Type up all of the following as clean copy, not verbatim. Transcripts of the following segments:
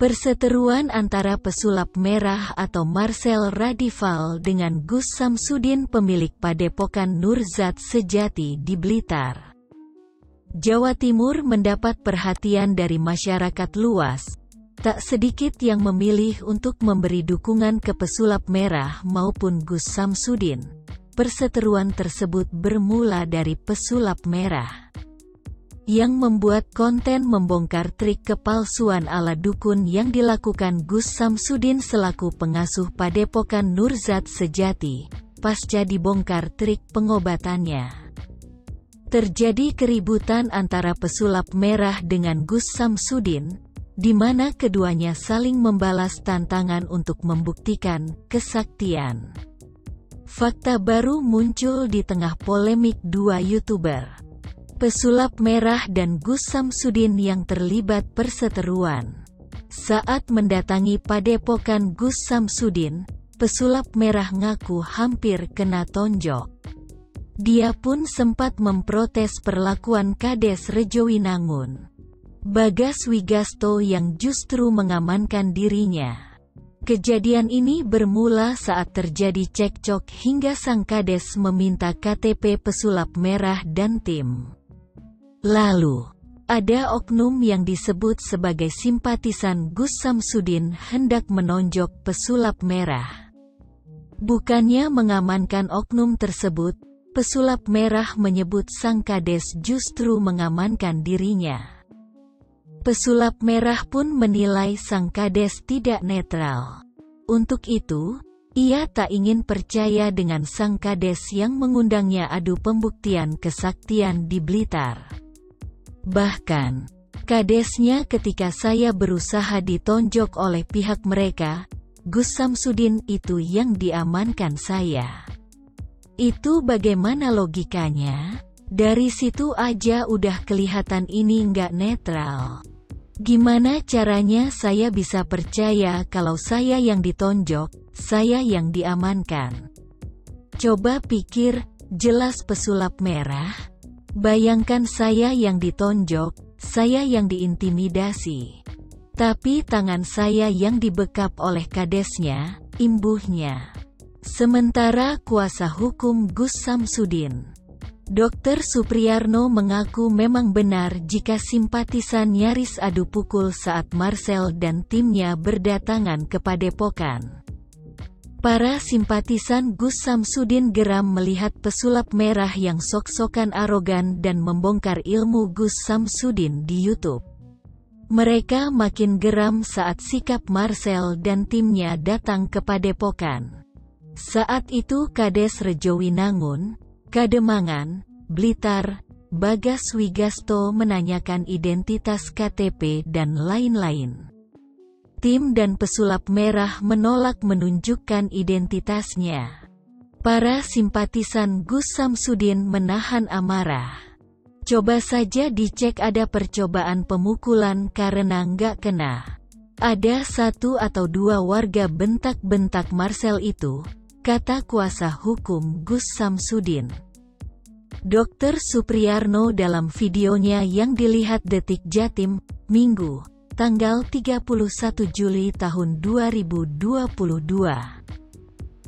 Perseteruan antara pesulap merah atau Marcel Radival dengan Gus Samsudin pemilik Padepokan Nurzat Sejati di Blitar, Jawa Timur mendapat perhatian dari masyarakat luas. Tak sedikit yang memilih untuk memberi dukungan ke pesulap merah maupun Gus Samsudin. Perseteruan tersebut bermula dari pesulap merah yang membuat konten membongkar trik kepalsuan ala dukun yang dilakukan Gus Samsudin selaku pengasuh Padepokan Nurzat Sejati, pasca dibongkar trik pengobatannya. Terjadi keributan antara pesulap merah dengan Gus Samsudin, di mana keduanya saling membalas tantangan untuk membuktikan kesaktian. Fakta baru muncul di tengah polemik dua YouTuber, pesulap merah dan Gus Samsudin yang terlibat perseteruan. Saat mendatangi Padepokan Gus Samsudin, pesulap merah ngaku hampir kena tonjok. Dia pun sempat memprotes perlakuan Kades Rejowinangun, Bagas Wigasto yang justru mengamankan dirinya. Kejadian ini bermula saat terjadi cekcok hingga sang Kades meminta KTP pesulap merah dan tim. Lalu, ada oknum yang disebut sebagai simpatisan Gus Samsudin hendak menonjok pesulap merah. Bukannya mengamankan oknum tersebut, pesulap merah menyebut sang Kades justru mengamankan dirinya. Pesulap merah pun menilai sang Kades tidak netral. Untuk itu, ia tak ingin percaya dengan sang Kades yang mengundangnya adu pembuktian kesaktian di Blitar. Bahkan, kadesnya ketika saya berusaha ditonjok oleh pihak mereka, Gus Samsudin itu yang diamankan saya. Itu bagaimana logikanya? Dari situ aja udah kelihatan ini nggak netral. Gimana caranya saya bisa percaya kalau saya yang ditonjok, saya yang diamankan? Coba pikir, jelas pesulap merah. Bayangkan saya yang ditonjok, saya yang diintimidasi. Tapi tangan saya yang dibekap oleh kadesnya, imbuhnya. Sementara kuasa hukum Gus Samsudin, Dr. Supriyarno, mengaku memang benar jika simpatisan nyaris adu pukul saat Marcel dan timnya berdatangan ke Padepokan. Para simpatisan Gus Samsudin geram melihat pesulap merah yang sok-sokan arogan dan membongkar ilmu Gus Samsudin di YouTube. Mereka makin geram saat sikap Marcel dan timnya datang ke Padepokan. Saat itu Kades Rejowinangun, Kademangan, Blitar, Bagas Wigasto menanyakan identitas KTP dan lain-lain. Tim dan pesulap merah menolak menunjukkan identitasnya. Para simpatisan Gus Samsudin menahan amarah. Coba saja dicek, ada percobaan pemukulan karena nggak kena. Ada 1 atau 2 warga bentak-bentak Marcel itu, kata kuasa hukum Gus Samsudin. Dr. Supriyarno dalam videonya yang dilihat Detik Jatim, Minggu, tanggal 31 Juli tahun 2022.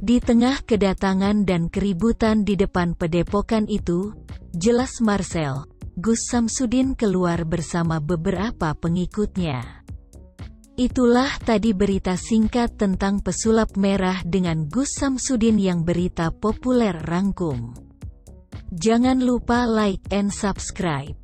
Di tengah kedatangan dan keributan di depan Padepokan itu, jelas Marcel, Gus Samsudin keluar bersama beberapa pengikutnya. Itulah tadi berita singkat tentang pesulap merah dengan Gus Samsudin yang berita populer rangkum. Jangan lupa like and subscribe.